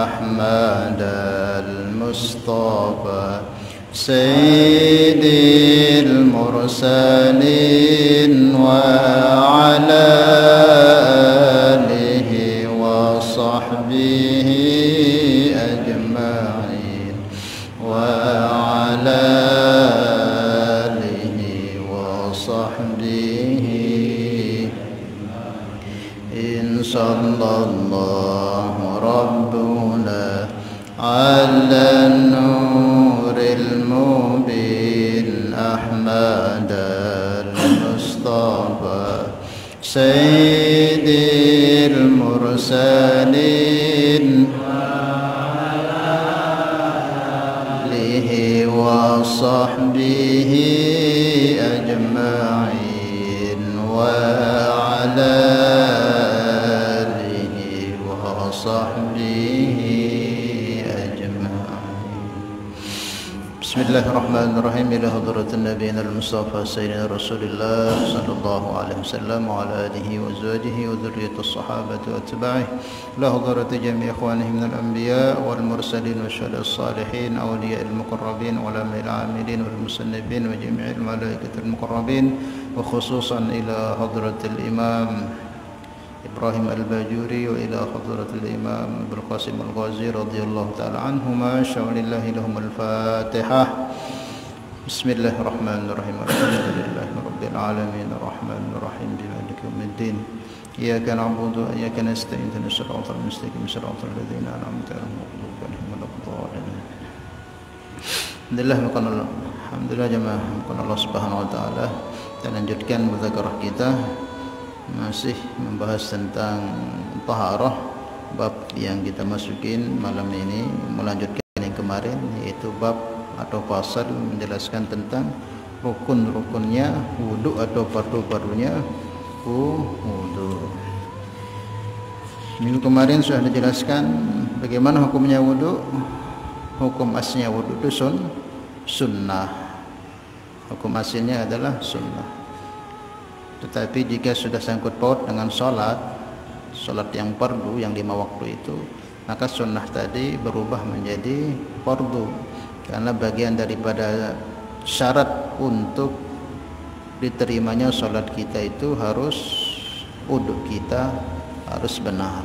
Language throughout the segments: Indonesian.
أحمد المصطفى سيد المرسلين وعلى آله وصحبه أجمعين وعلى آله وصحبه إن صلى الله ربنا على النور المبين أحمد المصطفى سيد المرسلين وعلى آله وصحبه أجمعين وعلى آله وصحبه بسم الله الرحمن الرحيم إلى حضرة النبي المصطفى سيدنا رسول الله صلى الله عليه وسلم وعلى آله وزوجه وذرية الصحابة وأتباعه إلى حضرة جميع إخوانه من الأنبياء والمرسلين والشهداء الصالحين أولياء المقربين وعلماء العاملين والمصنفين وجميع الملائكة المقربين وخصوصا إلى حضرة الإمام إبراهيم الباجوري وإلى حضرة الإمام أبو القاسم الغازي رضي الله تعالى عنهما شاء لله لهم الفاتحة بسم الله الرحمن الرحيم الحمد لله رب العالمين الرحمن الرحيم مالك يوم الدين إياك نعبد وإياك نستعين اهدنا الصراط المستقيم صراط الذين أنعمت عليهم غير المغضوب عليهم ولا الضالين Alhamdulillah jemaah Allah Subhanahu wa taala. Kita lanjutkan muzakarah kita masih membahas tentang taharah, bab yang kita masukin malam ini melanjutkan yang kemarin, yaitu bab atau pasal menjelaskan tentang rukun-rukunnya wudu atau fardu-fardunya wudu. Minggu kemarin sudah dijelaskan bagaimana hukumnya wudu. Hukum aslinya wudu itu sunnah. Hukum aslinya adalah sunnah. Tetapi jika sudah sangkut paut dengan salat yang fardu yang 5 waktu itu, maka sunnah tadi berubah menjadi fardu, karena bagian daripada syarat untuk diterimanya salat kita itu harus wudu kita harus benar.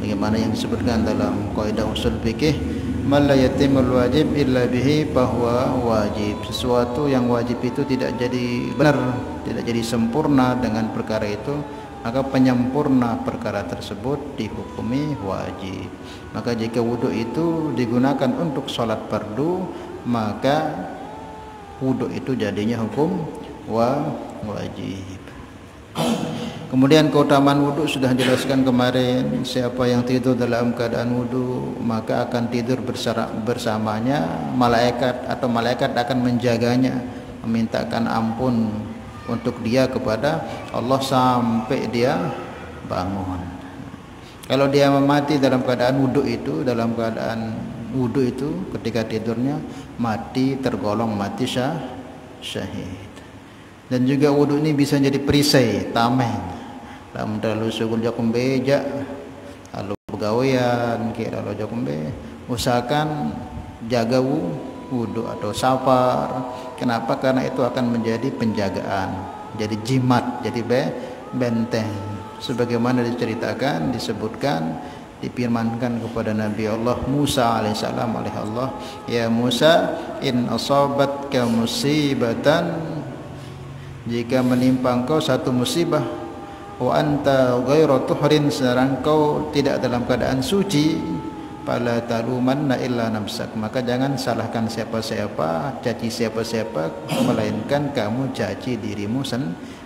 Bagaimana yang disebutkan dalam kaidah usul fikih, man la yatimul wajib illa bihi fahuwa wajib. Sesuatu yang wajib itu tidak jadi benar, tidak jadi sempurna dengan perkara itu, maka penyempurna perkara tersebut dihukumi wajib. Maka jika wudu itu digunakan untuk sholat fardu, maka wudu itu jadinya hukum wajib. Kemudian keutamaan wudu sudah dijelaskan kemarin. Siapa yang tidur dalam keadaan wudu, maka akan tidur bersamanya malaikat, atau malaikat akan menjaganya, memintakan ampun untuk dia kepada Allah sampai dia bangun. Kalau dia mati dalam keadaan wudu itu, ketika tidurnya mati, tergolong mati syahid. Dan juga wudu ini bisa jadi perisai, tameng. Lamun terlalu sugul jakum beja, lalu pegawaian, kira lalu jakum be, usahakan jaga wudu atau safar. Kenapa? Karena itu akan menjadi penjagaan, jadi jimat, jadi benteng. Sebagaimana disebutkan, difirmankan kepada Nabi Allah Musa alaihissalam oleh Allah, ya Musa, in asabatka musibatan, jika menimpa engkau satu musibah, wa anta ghairu tuhrin, sedang engkau tidak dalam keadaan suci, fala talumanna illa nafsak, maka jangan salahkan siapa-siapa, caci siapa-siapa, melainkan kamu caci dirimu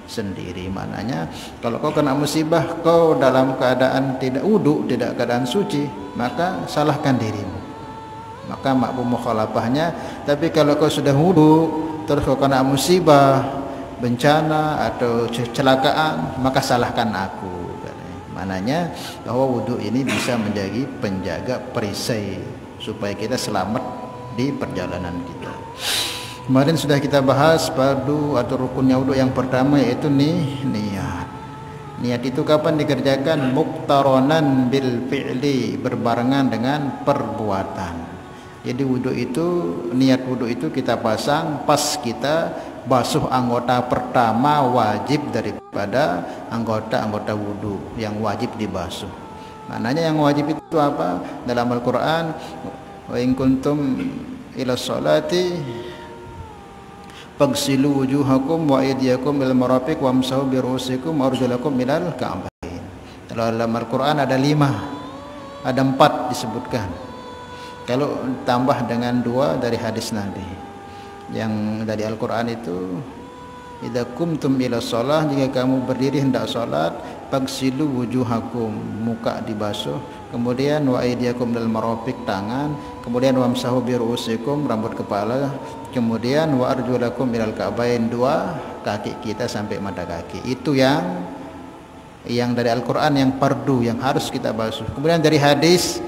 sendiri. Maknanya kalau kau kena musibah, kau dalam keadaan tidak wudu, tidak keadaan suci, maka salahkan dirimu, maka makbum mukhalafahnya. Tapi kalau kau sudah wudu terus kau kena musibah, bencana atau kecelakaan, maka salahkan aku. Mananya bahwa wudu ini bisa menjadi penjaga perisai supaya kita selamat di perjalanan kita. Kemarin sudah kita bahas fardu atau rukunnya wudu yang pertama, yaitu niat. Niat itu kapan dikerjakan? Muqtaronan bil fi'li, berbarengan dengan perbuatan. Jadi wudu itu, niat wudu itu kita pasang pas kita basuh anggota pertama wajib daripada anggota-anggota wudu yang wajib dibasuh. Maknanya yang wajib itu apa? Dalam Al-Quran, wa in kuntum ila sholati fagsilu wujuhakum wa aydiyakum ilal marafiq wamsahu bi ru'usikum wa arjulakum ilal ka'bain. Dalam Al-Quran ada 5, ada 4 disebutkan. Kalau tambah dengan 2 dari hadis Nabi. Yang dari Al-Quran itu, idza kumtum ila shalah, jika kamu berdiri hendak salat, fagsilu wujuhakum, muka dibasuh, kemudian wa aydiyakum ilal marafiq, tangan, kemudian wamsahu bi ru'usikum, rambut kepala, kemudian wa arjulakum ilal ka'bain, 2 kaki kita sampai mata kaki. Itu yang dari Al-Quran, yang fardu, yang harus kita basuh. Kemudian dari hadis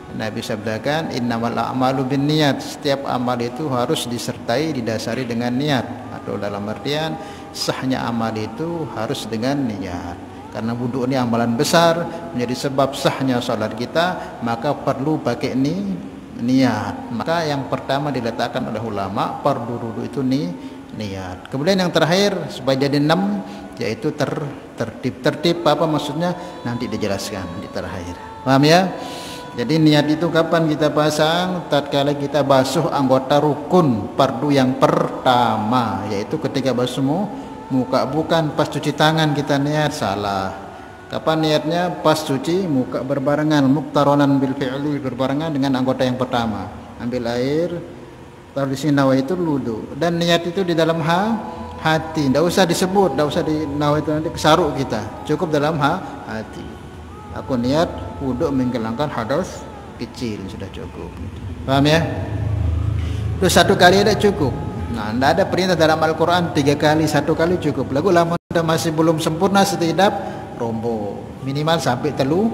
Nabi sabdakan, innamal a'malu binniyat, setiap amal itu harus disertai, didasari dengan niat, atau dalam artian sahnya amal itu harus dengan niat. Karena wudu ini amalan besar, menjadi sebab sahnya salat kita, maka perlu pakai niat. Maka yang pertama diletakkan oleh ulama, fardu wudu itu niat. Kemudian yang terakhir supaya jadi 6, yaitu tertib apa maksudnya nanti dijelaskan di terakhir. Paham ya? Jadi niat itu kapan kita pasang? Tatkala kita basuh anggota rukun fardu yang pertama, yaitu ketika basuh muka. Bukan pas cuci tangan kita niat, salah. Kapan niatnya? Pas cuci muka, berbarengan, muqtaronan bil fi'li, berbarengan dengan anggota yang pertama. Ambil air, taruh di sini, nawaitul wudu. Dan niat itu di dalam hati, tidak usah disebut, tidak usah di nawaitul, nanti kesaruk kita. Cukup dalam hati. Aku niat wudu menghilangkan hadas kecil, sudah cukup. Paham ya? Itu 1 kali ada cukup. Nah, tidak ada perintah dalam Al-Quran 3 kali, 1 kali cukup. Lagu lama masih belum sempurna setidak rombok, minimal sampai telu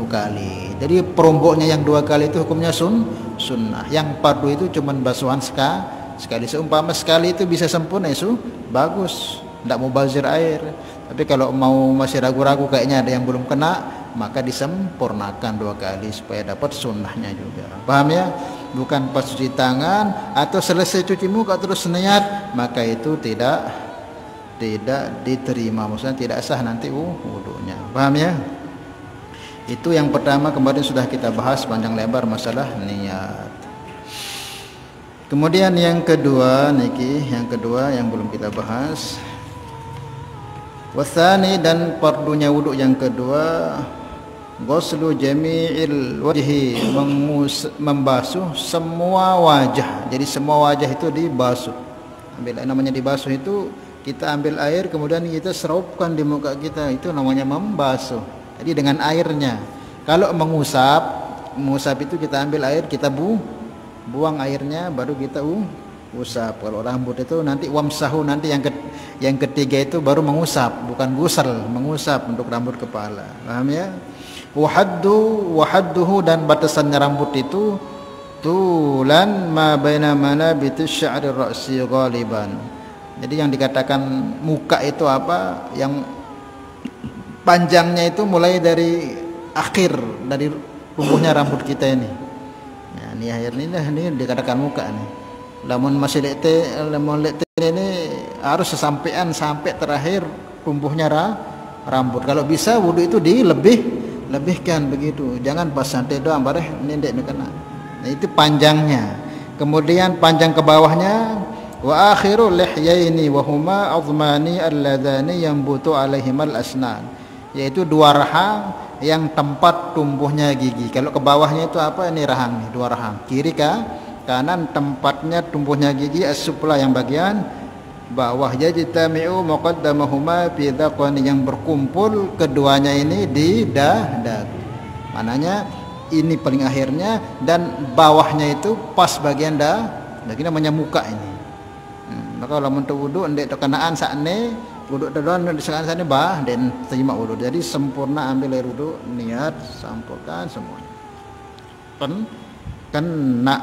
kali. Jadi peromboknya yang 2 kali itu hukumnya sunnah. Yang fardu itu cuma basuhan sekali. Seumpama sekali itu bisa sempurna, itu bagus, tidak mau bazir air. Tapi kalau mau masih ragu-ragu, kayaknya ada yang belum kena, maka disempurnakan 2 kali supaya dapat sunnahnya juga. Paham ya? Bukan pas cuci tangan atau selesai cuci muka terus niat, maka itu tidak diterima, maksudnya tidak sah nanti wudunya. Paham ya? Itu yang pertama, kemarin sudah kita bahas panjang lebar masalah niat. Kemudian yang kedua yang belum kita bahas, wasani, dan fardunya wudu yang kedua, ghuslu jami'il wajhi, membasuh semua wajah. Jadi semua wajah itu dibasuh. Namanya dibasuh itu kita ambil air kemudian kita serupkan di muka kita, itu namanya membasuh. Jadi dengan airnya. Kalau mengusap itu kita ambil air, kita buang airnya, baru kita usap. Kalau rambut itu nanti wamsahu, nanti yang ketiga itu baru mengusap, bukan gusal, mengusap untuk rambut kepala. Paham ya? Wahadduhu, dan batasannya rambut itu tulan ma baina manabitis sya'ri ra'si ghaliban. Jadi yang dikatakan muka itu apa? Yang panjangnya itu mulai dari akhir, dari tumbuhnya rambut kita ini. Nah, ini akhirnya ini dikatakan muka nih. Lamun masih lemon ini harus sampai terakhir tumbuhnya rambut. Kalau bisa wudu itu dilebihkan begitu. Jangan pas santai doang bareh nendek kena. Nah, itu panjangnya. Kemudian panjang ke bawahnya, wa akhiru lihyaini wa huma azmani alladhani yambutu alaihimal asnan, yaitu 2 rahang yang tempat tumbuhnya gigi. Kalau ke bawahnya itu apa? Ini rahang nih, 2 rahang. Kiri kanan tempatnya tumbuhnya gigi, as-sufla yang bagian bawah. Yajtami'u muqaddamahuma fi dhaqani, yang berkumpul keduanya ini di dagu. Mananya ini paling akhirnya dan bawahnya itu pas bagian dagu, namanya muka ini. Maka kalau untuk wudu ndek terkenaan sakne wudu tadon di sana bah dan terima wudu. Jadi sempurna ambil air wudu, niat, sampurkan semuanya. Kena.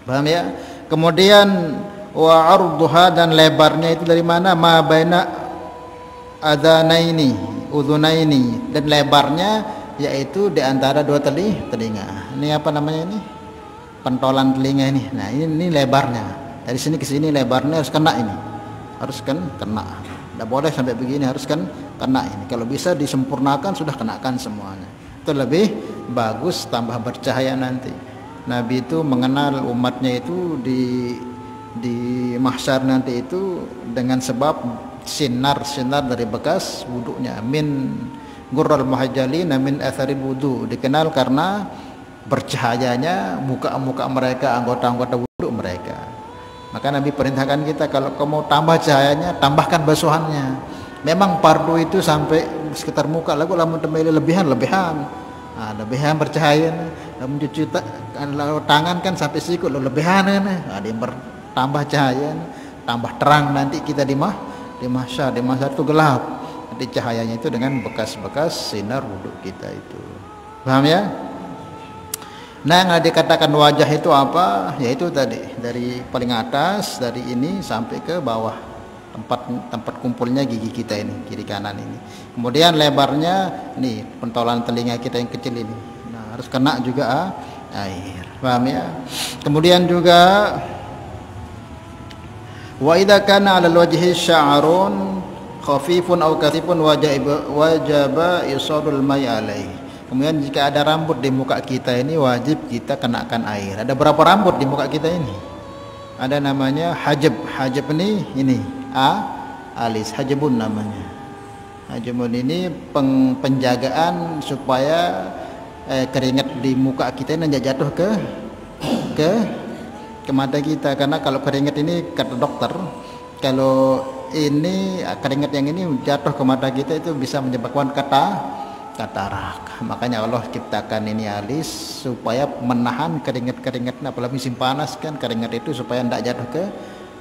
Paham ya? Kemudian wa arduha, dan lebarnya itu dari mana? Ma baina adzanaini, udhunaini, dan lebarnya yaitu di antara dua telinga. Ini apa namanya ini? Pentolan telinga ini. Nah, ini lebarnya. Dari sini ke sini lebarnya harus kena ini. Harus kena. Tidak boleh sampai begini, harus kena ini. Kalau bisa disempurnakan, sudah kenakan semuanya. Itu lebih bagus, tambah bercahaya nanti. Nabi itu mengenal umatnya itu di mahsyar nanti itu dengan sebab sinar dari bekas wuduknya. Min gurral muhajjalin min atharil wudu, dikenal karena bercahayanya muka-muka mereka, anggota-anggota wuduk mereka. Maka Nabi perintahkan kita, kalau kamu tambah cahayanya, tambahkan basuhannya. Memang fardu itu sampai sekitar muka, lagu lamun temeli lebihan bercahaya. Lamun cuci tangan kan sampai sikut lebihan, ada yang bertambah cahaya, tambah terang nanti kita di mahsyar itu gelap. Nanti cahayanya itu dengan bekas-bekas sinar wuduk kita itu. Paham ya? Nah, yang dikatakan wajah itu apa? Yaitu tadi dari paling atas, dari ini sampai ke bawah, tempat kumpulnya gigi kita ini, kiri kanan ini. Kemudian lebarnya nih pentolan telinga kita yang kecil ini. Nah, harus kena juga air. Paham ya? Kemudian juga wa idza kana 'alal wajhi sya'run khafifun aw kathifun wajaba isadul mai alaihi. Kemudian jika ada rambut di muka kita ini, wajib kita kenakan air. Ada berapa rambut di muka kita ini? Ada namanya hajab. Hajab ini alis, hajabun namanya. Hajabun ini penjagaan supaya keringat di muka kita ini tidak jatuh ke mata kita. Karena kalau keringat ini, kata dokter, kalau ini keringat yang ini jatuh ke mata kita itu bisa menyebabkan katarak. Makanya Allah ciptakan ini alis supaya menahan keringat-keringatnya, apalagi musim panas kan, keringat itu supaya tidak jatuh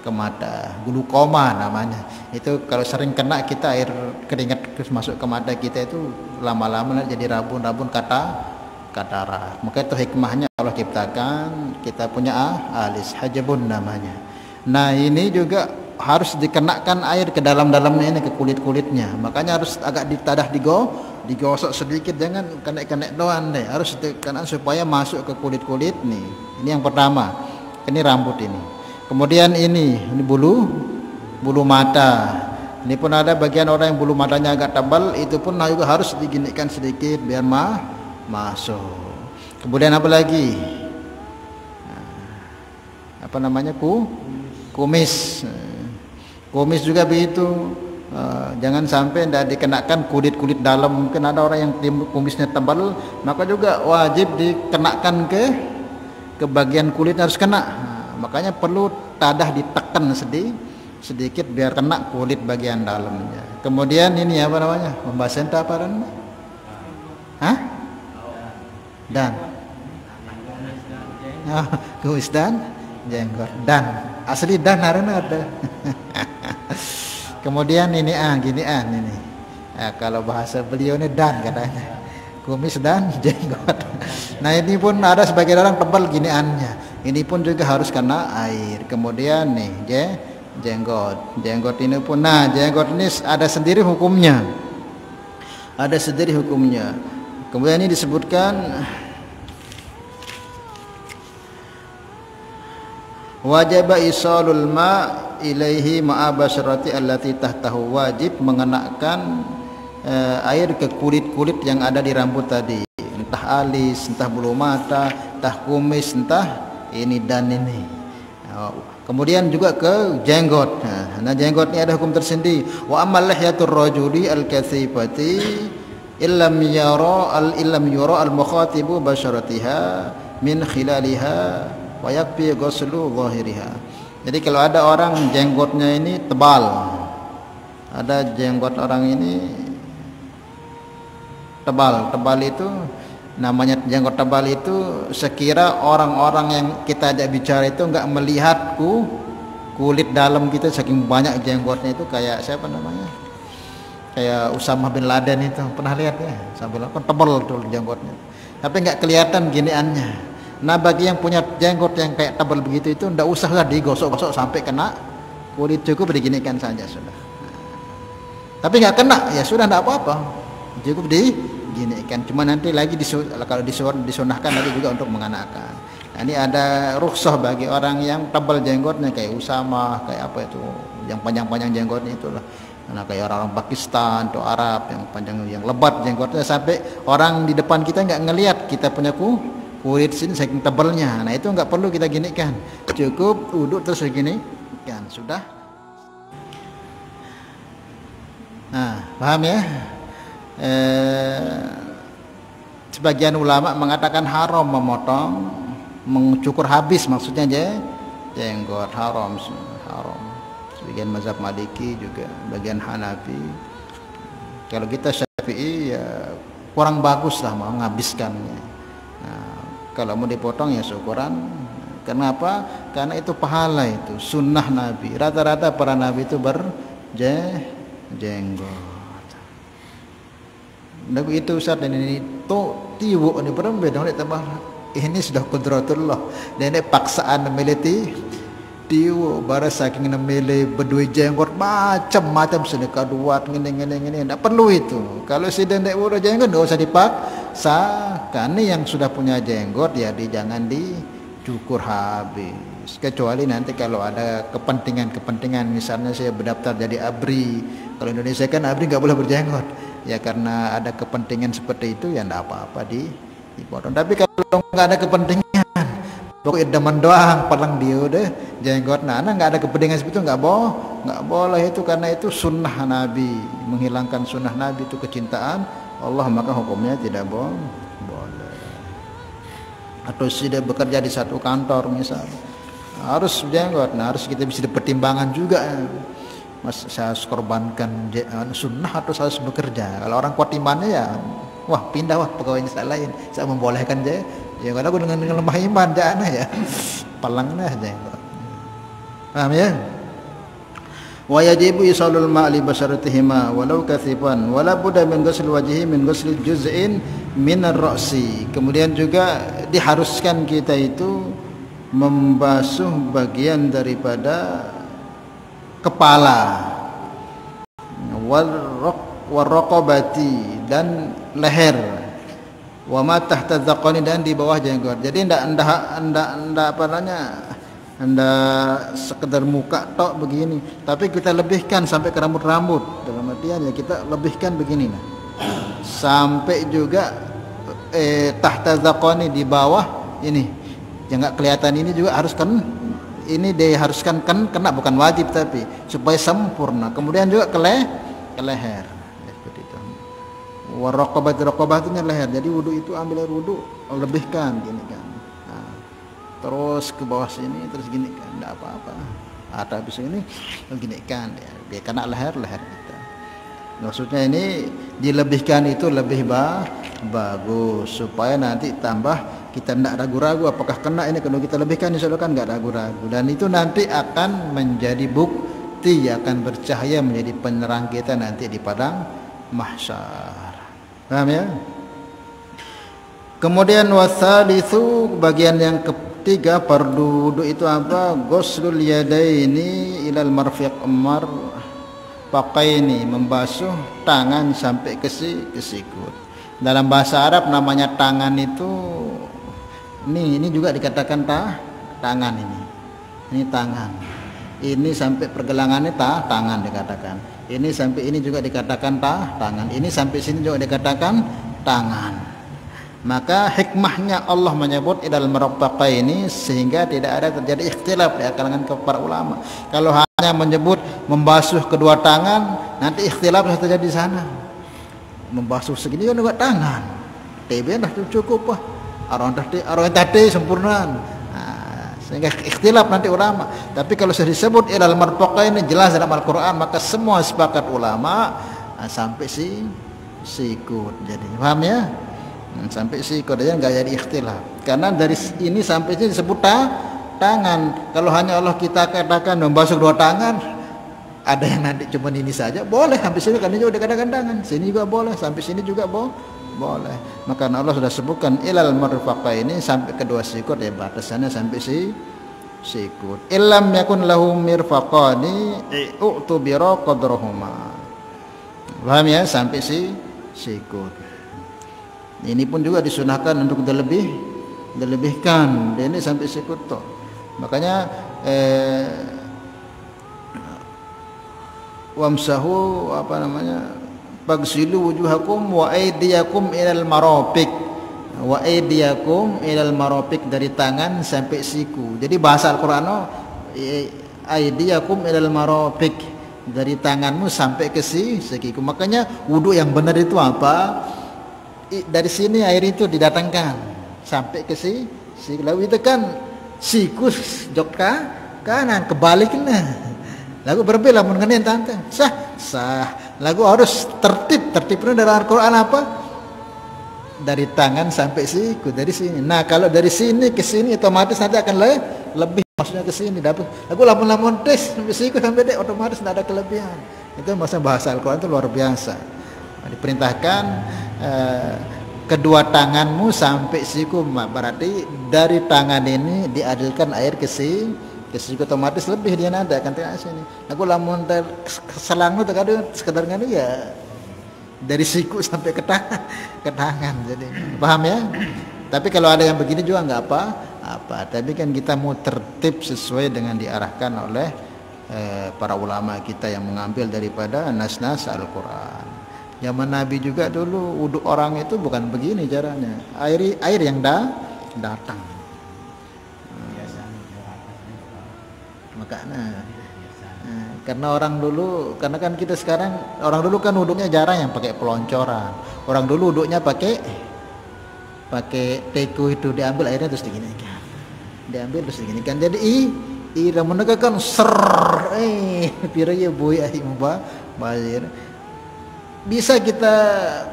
ke mata. Glukoma namanya. Itu kalau sering kena kita, air keringat masuk ke mata kita itu lama-lama jadi rabun-rabun katarak. Maka itu hikmahnya Allah ciptakan kita punya alis, hajabun namanya. Nah, ini juga harus dikenakan air ke dalam-dalamnya ini, ke kulit-kulitnya. Makanya harus agak digosok sedikit, jangan kenek-kenek doang deh. Harus dikenakan supaya masuk ke kulit-kulit nih. Ini yang pertama. Ini rambut ini. Kemudian ini bulu mata. Ini pun ada bagian orang yang bulu matanya agak tebal, itu pun juga harus diginikan sedikit biar masuk. Kemudian apa lagi? Apa namanya? Kumis. Kumis juga begitu. Jangan sampai tidak dikenakan kulit dalam. Mungkin ada orang yang kumisnya tebal, maka juga wajib dikenakan ke bagian kulit, harus kena. Makanya perlu tadah ditekan sedikit biar kena kulit bagian dalamnya. Kemudian ini apa namanya? Membahas apa namanya? Dan kumis dan jenggot. Dan asli dan ada. Kemudian ini ini. Kalau bahasa beliau ini dan katanya, kumis dan jenggot. Nah, ini pun ada sebagian orang tebal giniannya. Ini pun juga harus kena air. Kemudian nih jenggot ini pun. Nah, jenggot ini ada sendiri hukumnya. Kemudian ini disebutkan wajib isalul ma ilaihi ma'a basyarati allati tahtahu, wajib mengenakan air ke kulit-kulit yang ada di rambut tadi, entah alis, entah bulu mata, entah kumis, entah ini dan ini. Kemudian juga ke jenggot. Nah, jenggot ini ada hukum tersendiri. Wa amal lihyatur rajuli al-kathifati illam yura al-mukhatibu basyaratiha min khilaliha wa yakfi ghuslu zahiriha. Jadi kalau ada orang jenggotnya ini tebal, ada jenggot orang ini tebal itu namanya jenggot tebal itu, sekira orang-orang yang kita ajak bicara itu enggak melihat kulit dalam kita, saking banyak jenggotnya itu. Kayak siapa namanya, kayak Usamah bin Laden itu, pernah lihat ya, sambil kan tebal tuh jenggotnya, tapi enggak kelihatan giniannya. Nah, bagi yang punya jenggot yang kayak tebal begitu itu enggak usahlah digosok-gosok sampai kena kulit, cukup diginikan saja sudah. Tapi nggak kena, ya sudah nggak apa-apa, cukup diginikan. Cuma nanti lagi kalau disunahkan lagi juga untuk mengenakan. Nah, ini ada rukhsah bagi orang yang tebal jenggotnya kayak Usama, kayak apa itu, yang panjang-panjang jenggotnya itulah. Nah, kayak orang Pakistan atau Arab yang panjang, yang lebat jenggotnya sampai orang di depan kita nggak ngelihat kita punya kulit sini saking tebalnya. Nah, itu nggak perlu kita ginikan, cukup uduk terus begini kan sudah. Nah, paham ya? Sebagian ulama mengatakan haram memotong, mencukur habis, maksudnya jenggot haram. Sebagian mazhab Maliki juga, bagian Hanafi. Kalau kita Syafi'i ya kurang bagus lah mau menghabiskannya. Nah, kalau mau dipotong ya syukuran. Kenapa? Karena itu pahala, itu sunnah Nabi. Rata-rata para Nabi itu berjenggot. Nabi itu Ustaz, ini tiwuk ini berbeda tambah ini sudah kudratullah. Dan ini paksaan memilih tiwuk bara saking memilih berdua jenggot macam-macam sedekah duat ngene enggak perlu itu. Kalau sudah ndak udah jenggot enggak usah dipaksakan. Yang sudah punya jenggot ya jangan dicukur habis. Kecuali nanti kalau ada kepentingan, misalnya saya berdaftar jadi ABRI. Kalau Indonesia kan ABRI nggak boleh berjenggot. Ya karena ada kepentingan seperti itu ya enggak apa-apa dipotong. Tapi kalau nggak ada kepentingan, pokoknya idaman doang palang dia udah jenggot, nah nggak ada kepentingan seperti itu nggak boleh itu, karena itu sunnah Nabi, menghilangkan sunnah Nabi itu kecintaan Allah, maka hukumnya tidak boleh. Atau sudah bekerja di satu kantor misalnya harus jenggot, nah harus kita bisa dipertimbangkan juga. Mas, saya harus korbankan sunnah atau saya harus bekerja. Kalau orang kuat imannya ya wah pindah pegawainya saya lain, saya membolehkan ya kalau aku dengan lemah iman jangan ya palangnya aja. Paham ya? Wa yajibu isalul ma'li basharatihima walau kathifan wala budda min ghusl wajhi min ghusl juz'in min ar-ra'si. Kemudian juga diharuskan kita itu membasuh bagian daripada kepala, warraqabati dan leher, wa ma tahta dzaqani dan di bawah jenggot. Jadi ndak apa namanya, ndak sekedar muka tok begini, tapi kita lebihkan sampai ke rambut-rambut. Dalam artian ya kita lebihkan begini nah. Sampai juga tahta dzaqani di bawah ini. Yang enggak kelihatan ini juga harus kan, ini diharuskan kena bukan wajib tapi supaya sempurna. Kemudian juga ke leher seperti itu. Raqabahnya leher. Jadi wudu itu ambil air wudu, lebihkan gini kan. Nah, terus ke bawah sini terus gini kan, enggak apa-apa. Atau habis ini gini kan ya, dia kena leher kita. Maksudnya ini dilebihkan itu lebih bagus supaya nanti tambah kita tidak ragu-ragu apakah kena ini. Kalau kita lebihkan insya Allah kan nggak ragu-ragu, dan itu nanti akan menjadi bukti, akan bercahaya menjadi penerang kita nanti di padang mahsyar. Paham ya? Kemudian wasalitsu, bagian yang ketiga fardu wudu itu apa? Ghuslul yadaini ilal marfaqaini, membasuh tangan sampai ke sikut. Dalam bahasa Arab namanya tangan itu ini juga dikatakan tangan ini. Ini tangan. Ini sampai pergelangannya tangan dikatakan. Ini sampai ini juga dikatakan tangan. Ini sampai sini juga dikatakan tangan. Maka hikmahnya Allah menyebut idal marfaqaini sehingga tidak ada terjadi ikhtilaf di kalangan para ulama. Kalau hanya menyebut membasuh kedua tangan, nanti ikhtilaf sudah terjadi di sana. Membasuh segini juga tangan. TB dah cukup lah. Arwah tadi sempurna. Nah, sehingga ikhtilaf nanti ulama. Tapi kalau sudah disebut ilal marfaqaini jelas dalam Al-Qur'an, maka semua sepakat ulama sampai sikut. Jadi paham ya? Sampai sikut aja enggak jadi ikhtilaf. Karena dari ini sampai sini disebut tangan. Kalau hanya Allah kita katakan membasuh dua tangan, ada yang nanti cuma ini saja boleh, sampai sini kan ini juga dikatakan tangan, sini juga boleh, sampai sini juga boleh. Maka Allah sudah sebutkan ilal marfaqaini sampai kedua sikut, ya batasannya sampai sikut. Illam yakun lahu mirfaqani u'tubira qadrahuma. Paham ya? Sampai sikut. Ini pun juga disunahkan untuk dilebihkan. Ini sampai sikut toh. Makanya wamsahu apa namanya? Bagsilu wujuhakum wa aydiyakum ilal marafiq. Wa aydiyakum ilal marafiq, dari tangan sampai siku. Jadi bahasa Al-Qur'an aydiyakum ilal marafiq, dari tanganmu sampai ke siku. Makanya wudu yang benar itu apa? Dari sini air itu didatangkan sampai ke siku. Lalu itu kan siku jok kanan kebaliknya. Lagu berbeda mengenai tante. Sah. Lagu harus tertibnya dalam Al-Qur'an apa? Dari tangan sampai siku, dari sini. Nah, kalau dari sini ke sini otomatis nanti akan lebih, maksudnya ke sini dapat. Lagu lamun tes sampai siku sampai dek otomatis tidak ada kelebihan. Itu maksudnya bahasa Al-Qur'an itu luar biasa. Diperintahkan kedua tanganmu sampai siku, berarti dari tangan ini diadilkan air ke siku, otomatis lebih dia nada kan tidak sini. Aku lamun selang itu kadang sekedar nganu ya dari siku sampai ke tangan. Jadi paham ya? Tapi kalau ada yang begini juga nggak apa. Tapi kan kita mau tertib sesuai dengan diarahkan oleh para ulama kita yang mengambil daripada nas-nas Al-Qur'an. Zaman Nabi juga dulu wudhu orang itu bukan begini caranya. Air yang datang. Makanya karena orang dulu, karena kan kita sekarang, orang dulu kan wudhunya jarang yang pakai peloncoran. Orang dulu wudhunya pakai teko itu, diambil airnya terus diginikan. Jadi ira menegakkan piraya boy ai bayar. Bisa kita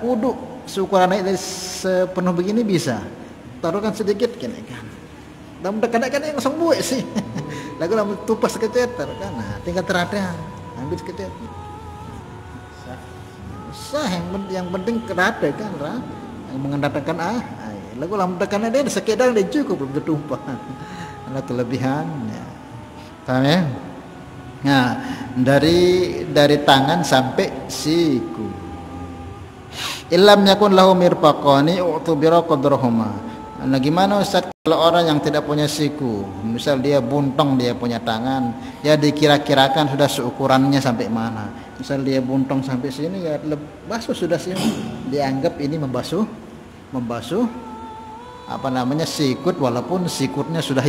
wudhu seukuran air sepenuh begini bisa. Taruhkan sedikit gini kan. Dan kadang-kadang langsung buat sih. Lagu lalu tupas sekecet kan, nah tinggal teradang, ambil sekecet. Sah yang penting kerada kan, yang mengendatangkan lagu lalu tekannya dia sekedar dia cukup belum tertumpah. Ada kelebihannya, paham ya? Nah dari tangan sampai siku. Illam yakun lahu mirfaqani utubira qadrahuma. Nah gimana Ustaz kalau orang yang tidak punya siku, misal dia buntung, dia punya tangan, ya dikira-kirakan sudah seukurannya sampai mana. Misal dia buntung sampai sini, ya basuh sudah sini, dianggap ini membasuh apa namanya sikut, walaupun sikutnya sudah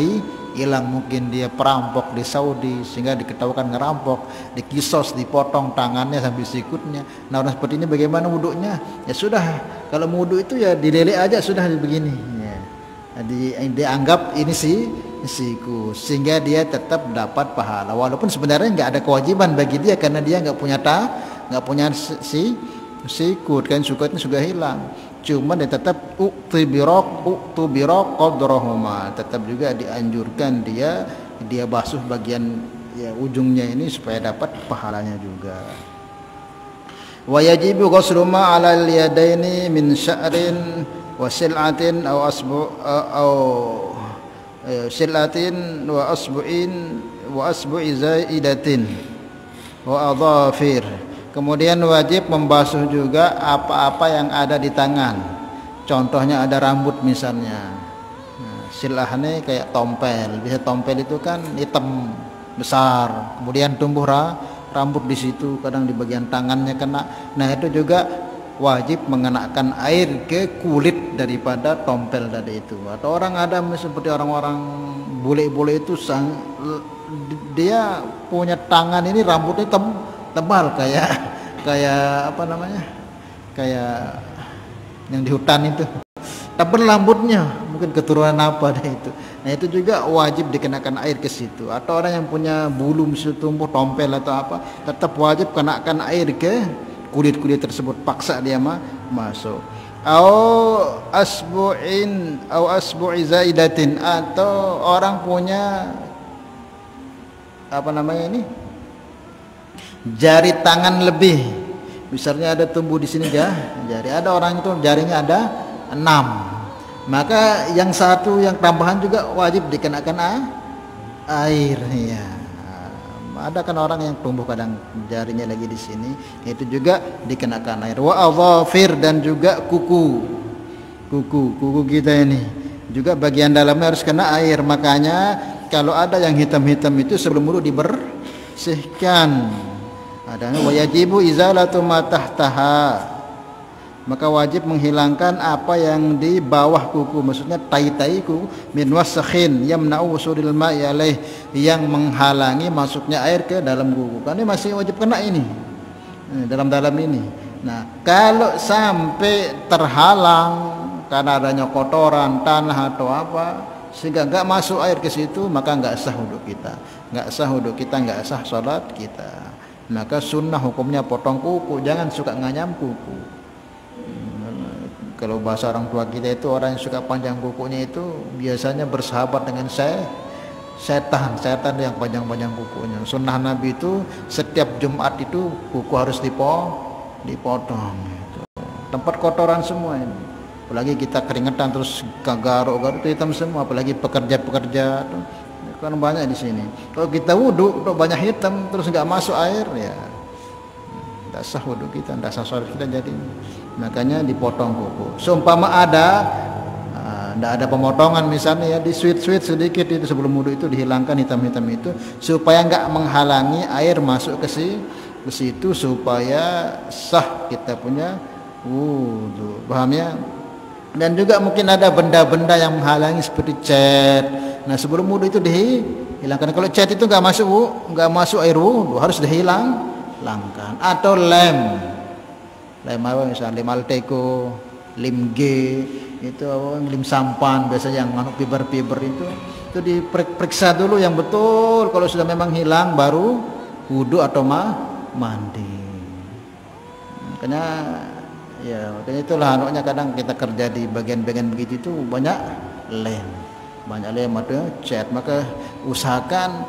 hilang. Mungkin dia perampok di Saudi sehingga diketahukan ngerampok, dikisos, dipotong tangannya sampai sikutnya. Nah orang seperti ini bagaimana wudhunya? Ya sudah, kalau mau wudhu itu ya dileleh aja sudah begini. Dianggap ini siku, sehingga dia tetap dapat pahala walaupun sebenarnya nggak ada kewajiban bagi dia karena dia nggak punya sikut kan, sikutnya sudah hilang. Cuma dia tetap uktubirok qadrahuma, tetap juga dianjurkan dia basuh bagian ya ujungnya ini supaya dapat pahalanya juga. Wa yajibu ghuslu ma 'ala al-yadaini min sya'rin wa sil'atin aw sil'atin wa asbu'i zaidatin wa adhafir. Kemudian wajib membasuh juga apa-apa yang ada di tangan. Contohnya ada rambut misalnya. Nah, silahnya kayak tompel. Bisa tompel itu kan hitam besar. Kemudian tumbuh rambut di situ, kadang di bagian tangannya kena. Nah, itu juga wajib mengenakan air ke kulit daripada tompel tadi itu. Atau orang ada seperti orang-orang bule-bule itu dia punya tangan ini rambutnya tebal kayak apa namanya, kayak yang di hutan itu, tebal rambutnya, mungkin keturunan apa deh itu. Nah itu juga wajib dikenakan air ke situ. Atau orang yang punya bulu misalnya tumbuh tompel atau apa, tetap wajib kenakan air ke kulit-kulit tersebut, paksa dia masuk. Au asbu'i zaidatin, atau orang punya apa namanya ini, jari tangan lebih, misalnya ada tumbuh di sini jari, ada orang itu jarinya ada 6, maka yang satu yang tambahan juga wajib dikenakan air ya. Ada kan orang yang tumbuh kadang jarinya lagi di sini, itu juga dikenakan air. Wa adhafir, dan juga kuku kita ini juga bagian dalamnya harus kena air. Makanya kalau ada yang hitam-hitam itu sebelum wudu dibersihkan. Adanya wajibu izalatu ma tahtaha, maka wajib menghilangkan apa yang di bawah kuku, maksudnya tai-tai kuku, min wasakhin yamna'u wusulil ma'i alaih, yang menghalangi masuknya air ke dalam kuku. Kan ini masih wajib kena ini dalam ini. Nah, kalau sampai terhalang karena adanya kotoran tanah atau apa sehingga enggak masuk air ke situ, maka enggak sah wudu kita, enggak sah salat kita. Maka sunnah hukumnya potong kuku, jangan suka nganyam kuku. Kalau bahasa orang tua kita itu, orang yang suka panjang kukunya itu biasanya bersahabat dengan setan yang panjang-panjang kukunya. Sunnah Nabi itu setiap Jumat itu kuku harus dipotong. Itu tempat kotoran semua ini. Apalagi kita keringetan terus garuk-garuk itu hitam semua, apalagi pekerja-pekerja itu kan banyak di sini. Kalau kita wudu banyak hitam terus nggak masuk air, ya tidak sah wudu kita, tidak sah sholat kita. Jadi makanya dipotong kuku. Seumpama tidak ada pemotongan misalnya ya, di sweet sedikit itu sebelum wudu itu dihilangkan hitam-hitam itu supaya nggak menghalangi air masuk ke situ, supaya sah kita punya wudu. Paham ya? Dan juga mungkin ada benda-benda yang menghalangi seperti cat. Nah, sebelum wudu itu dihilangkan. Kalau cat itu nggak masuk air wudu, harus dihilangkan. Atau lem apa misalnya, lem Alteco, lem G, itu lem sampan biasanya yang piber itu diperiksa dulu yang betul. Kalau sudah memang hilang baru wudu atau mandi. Makanya itulah anaknya kadang kita kerja di bagian-bagian begitu itu banyak lem atau cat. Maka usahakan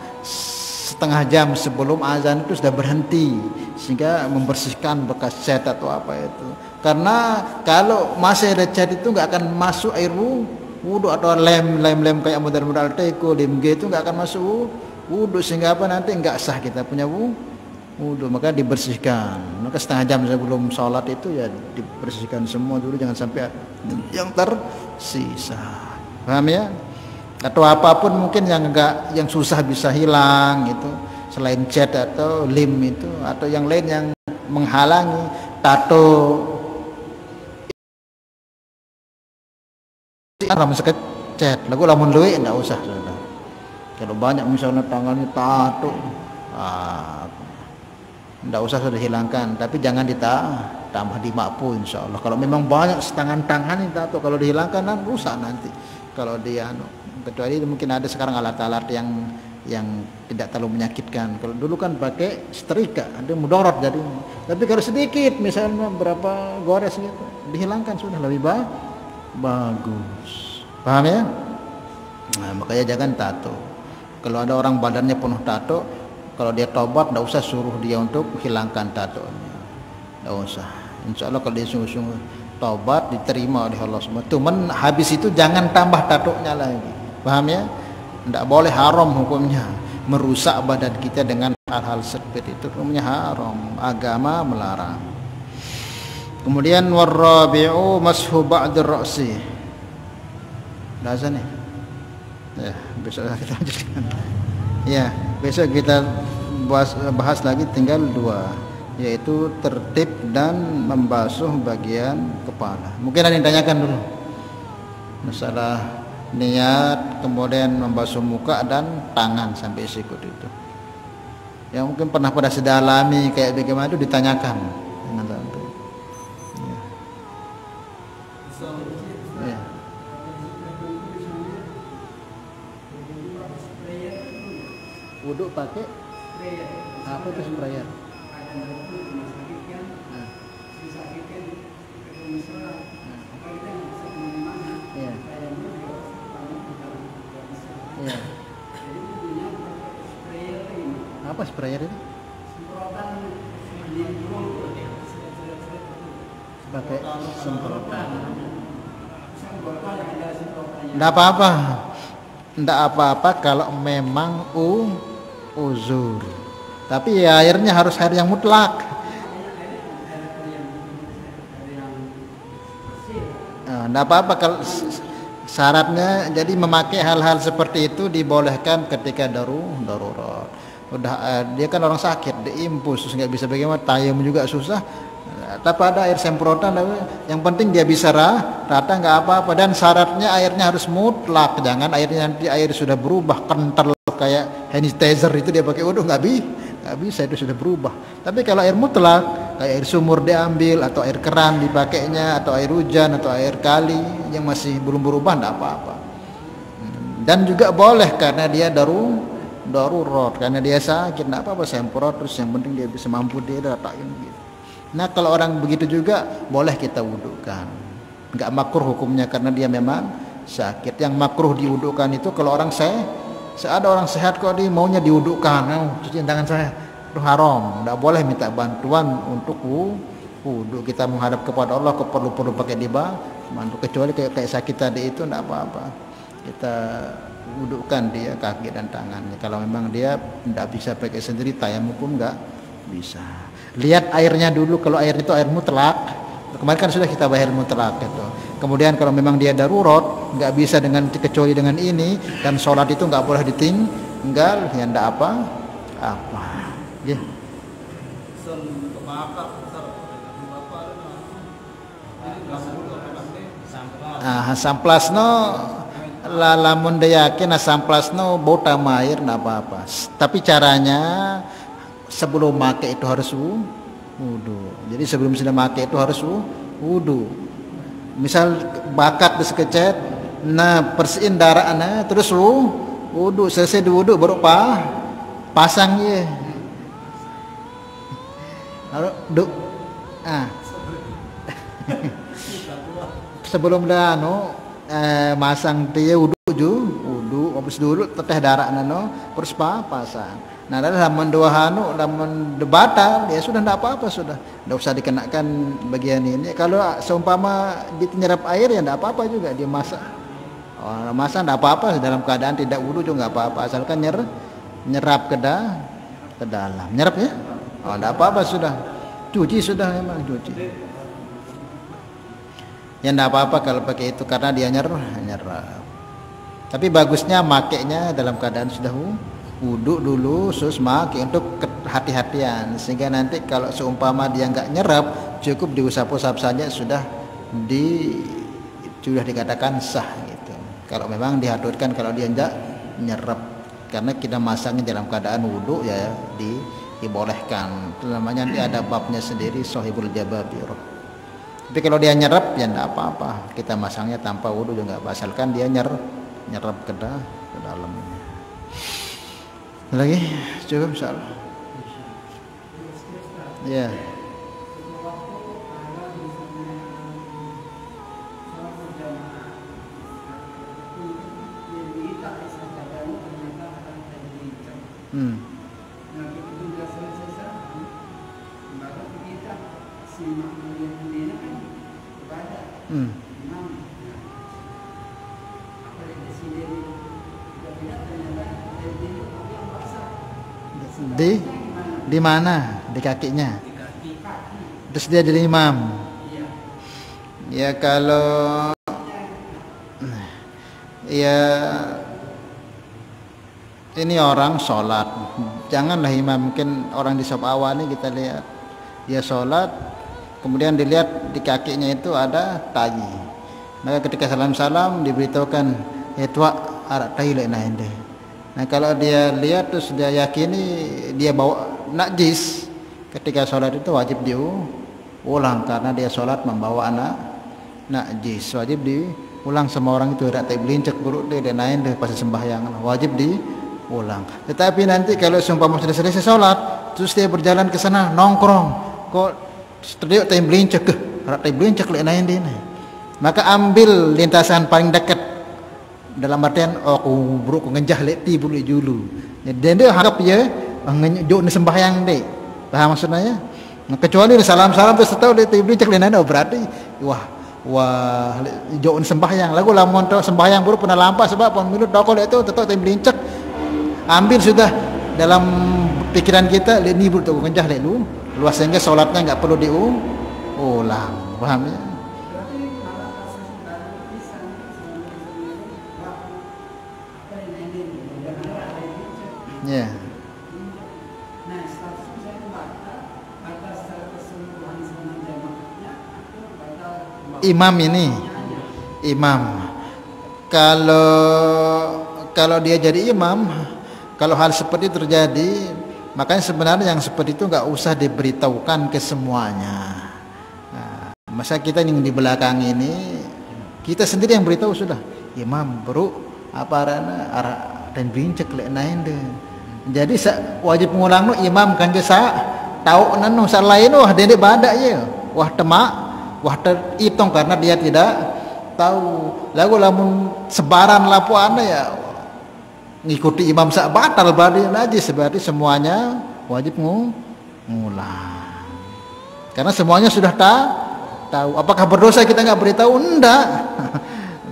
setengah jam sebelum azan itu sudah berhenti, sehingga membersihkan bekas cat atau apa itu. Karena kalau masih ada cat itu nggak akan masuk air wudu, atau lem kayak model-model Alteco, lem G itu nggak akan masuk wudu, sehingga apa nanti nggak sah kita punya wudu. Maka dibersihkan. Maka setengah jam sebelum sholat itu ya dibersihkan semua dulu, jangan sampai yang tersisa. Paham ya? Atau apapun mungkin yang susah bisa hilang itu, selain cat atau lem itu, atau yang lain yang menghalangi, tato haram cat lagu lamun luwe enggak usah. Kalau banyak misalnya tangannya tato, enggak usah, sudah hilangkan. Tapi jangan ditambah di makpu, insyaallah. Kalau memang banyak setangan tangan itu tato, kalau dihilangkan kan rusak nanti. Kalau dia kecuali mungkin ada sekarang alat-alat yang tidak terlalu menyakitkan. Kalau dulu kan pakai setrika, ada mudarat jadi. Tapi kalau sedikit misalnya berapa gores gitu, dihilangkan sudah lebih bagus. Paham ya? Nah, makanya jangan tato. Kalau ada orang badannya penuh tato, kalau dia tobat tidak usah suruh dia untuk hilangkan tatonya, tidak usah. Insya Allah kalau dia sungguh-sungguh tobat diterima oleh Allah SWT. Cuman habis itu jangan tambah tatonya lagi. Paham ya? Tidak boleh, haram hukumnya. Merusak badan kita dengan hal-hal seperti itu, hukumnya haram. Agama melarang. Kemudian warabi'u mashu ba'dir ra'si. Azan ya? Ya, besok kita lanjutkan. Ya, besok kita bahas lagi, tinggal 2, yaitu tertib dan membasuh bagian kepala. Mungkin ada yang tanyakan dulu masalah niat, kemudian membasuh muka dan tangan sampai sikut itu. Yang mungkin pernah sudah alami kayak bagaimana itu ditanyakan. Ya. Wudhu pakai apa itu sprayer? Ya. Apa sprayer itu? Pakai semprotan. Tidak apa-apa kalau memang uzur. Tapi ya airnya harus air yang mutlak. Tidak apa-apa kalau syaratnya, jadi memakai hal-hal seperti itu dibolehkan ketika darurat. Udah dia kan orang sakit, diimpus nggak bisa bagaimana, tayamum juga susah. Tapi ada air semprotan, yang penting dia bisa rata nggak apa-apa. Dan syaratnya airnya harus mutlak, jangan airnya nanti air sudah berubah kental kayak hand sanitizer itu dia pakai wudu, nggak bisa, itu sudah berubah. Tapi kalau air mutlak kayak air sumur diambil atau air keran dipakainya atau air hujan atau air kali yang masih belum berubah, nggak apa-apa. Dan juga boleh karena dia darurat, karena dia sakit, nggak apa-apa semprot, terus yang penting dia bisa mampu dia ratain gitu. Nah kalau orang begitu juga boleh kita wudukan, nggak makruh hukumnya karena dia memang sakit. Yang makruh diwudukan itu kalau orang ada orang sehat kok dia maunya diwudukan, cuci tangan saya, itu haram, nggak boleh minta bantuan untuk wudu. Kita menghadap kepada Allah, perlu pakai dibantu, kecuali kayak sakit tadi itu nggak apa-apa, kita wudukan dia kaki dan tangannya. Kalau memang dia nggak bisa pakai sendiri, tayamum pun nggak bisa. Lihat airnya dulu, kalau air itu air mutlak, kemarin kan sudah kita bahas mutlak gitu. Kemudian kalau memang dia darurat, nggak bisa kecuali dengan ini, dan sholat itu nggak boleh ditinggal, ya ndak apa. Ya. Samplasno lamun yakin samplasno bota air ndak apa-apa. Tapi caranya sebelum pakai itu harus wudu. Jadi sebelum sudah pakai itu harus wudu. Misal bakat sekecet, nah bersihin darahnya, terus wudu, selesai wudu baru pasang ye. Harus sebelum dah masang dia wudu, habis dulu teteh darahnya terus pasang. Nah dalam dalam batal ya sudah tidak apa-apa, sudah tidak usah dikenakan bagian ini. Kalau seumpama dinyerap air ya tidak apa-apa juga dia masak. Masak tidak apa-apa, dalam keadaan tidak wudu juga tidak apa-apa, asalkan nyerap ke dalam. Nyerap ya? Tidak apa-apa, sudah cuci, sudah memang cuci. Ya tidak apa-apa kalau pakai itu karena dia nyerap. Tapi bagusnya makainya dalam keadaan sudah wudu dulu, terus make untuk hati-hatian, sehingga nanti kalau seumpama dia nggak nyerap, cukup diusap-usap saja sudah dikatakan sah gitu. Kalau memang diaturkan kalau dia nggak nyerap, karena kita masangnya dalam keadaan wudu ya dibolehkan. Itu namanya nanti ada babnya sendiri, Shahihul Jababir. Tapi kalau dia nyerap ya nggak apa-apa, kita masangnya tanpa wudu juga nggak, asalkan dia nyerap ke dalamnya. Lagi cukup insyaallah. Ya. Di mana? Di kakinya. Terus dia jadi imam. Ya kalau ya ini orang sholat, janganlah imam. Mungkin orang di saf awal ini kita lihat dia sholat, kemudian dilihat di kakinya itu ada tai. Maka ketika salam diberitahukan itu arak tai lain ende. Nah kalau dia lihat terus dia yakini dia bawa najis, ketika sholat itu wajib diulang karena dia sholat membawa anak najis, wajib diulang. Semua orang itu tidak belincek buruk dia dan lain dia pasti sembahyang, wajib diulang. Tetapi nanti kalau seumpama sudah selesai sholat terus dia berjalan ke sana nongkrong, kok terdiuk tay belincek lain dia, maka ambil lintasan paling dekat, dalam artian aku buruk ngejah leti bulu julu. Dan dia harap ya ngejok ni sembahyang dek. Paham maksudnya? Kecuali salam terus tahu dia tiba cek lain berarti wah jok ni sembahyang. Lagu lamun tahu sembahyang buruk pernah lampas sebab pun minut dokol itu tetap tiba cek. Ambil sudah dalam pikiran kita ni betul kenjah lu luas sehingga solatnya enggak perlu diulang. Paham ya? Ya. Imam ini, kalau dia jadi imam, kalau hal seperti itu terjadi, makanya sebenarnya yang seperti itu nggak usah diberitahukan ke semuanya. Nah, masa kita yang di belakang ini, kita sendiri yang beritahu sudah, imam bro, apa arah dan bincang lek nain deh. Jadi wajib mengulang no imam kan jasa tahu nanu salain wah dia badak ya, wah temak. Wah terhitung karena dia tidak tahu. Lagu lamun sebaran lapuan ya ngikuti imam sak batal berarti najis, berarti semuanya wajib ngulang. Karena semuanya sudah tahu. Apakah berdosa kita enggak beritahu? Enggak.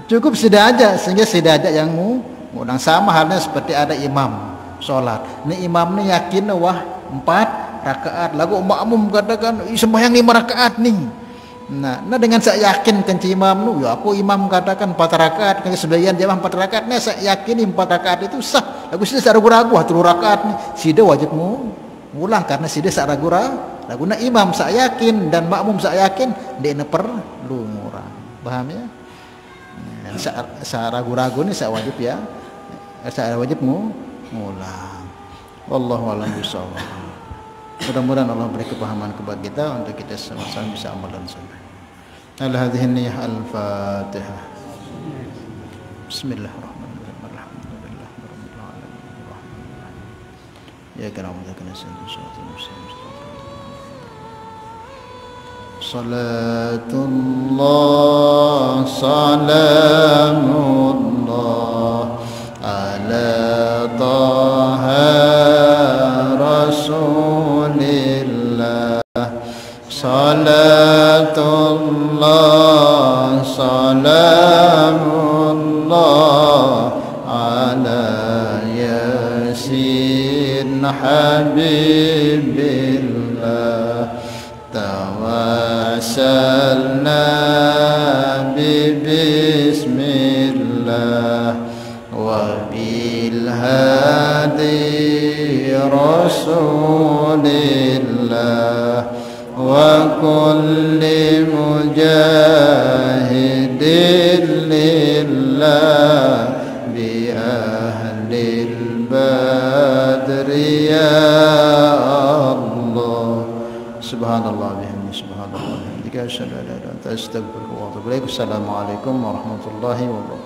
Cukup sudah aja, sehingga sudah aja yang ngulang. Sama halnya seperti ada imam sholat. Ini imam ni yakin wah 4 rakaat. Lagu makmum katakan sembahyang 5 rakaat nih. Nah dengan saya yakin kan imam nu ya aku imam katakan 4 rakaat kan sebagian jamaah 4 rakaat nah saya yakin 4 rakaat itu sah. Aku sudah ragu-ragu 3 rakaat nih sida wajib ngulang karena sida sak ragu-ragu nah imam saya yakin dan makmum saya yakin dia perlu ngurang. Paham ya? Sa ragu-ragu ni saya wajib ya. Saya wajib ngulang. Wallahu a'lam bishawab. Mudah-mudahan Allah beri kepahaman kepada kita untuk kita sama-sama bisa amal dan soleh. Al-hadhihi niyyah al-Fatihah. Bismillahirrahmanirrahim. Alhamdulillah rabbil alamin. Ya karam dzakana Salatullah salamullah ala taha Rasulillah. Salatullah salamullah ala yasin habibillah. Tawassalna bismillah wa bil hadi rasulillah wa kulli mujahidin lillah bi ahlil badri ya Allah. Subhanallah bihamdihi subhanallah bihamdihi asyhadu an la ilaha illa anta astaghfiruka wa atubu ilaik. Assalamualaikum warahmatullahi wabarakatuh.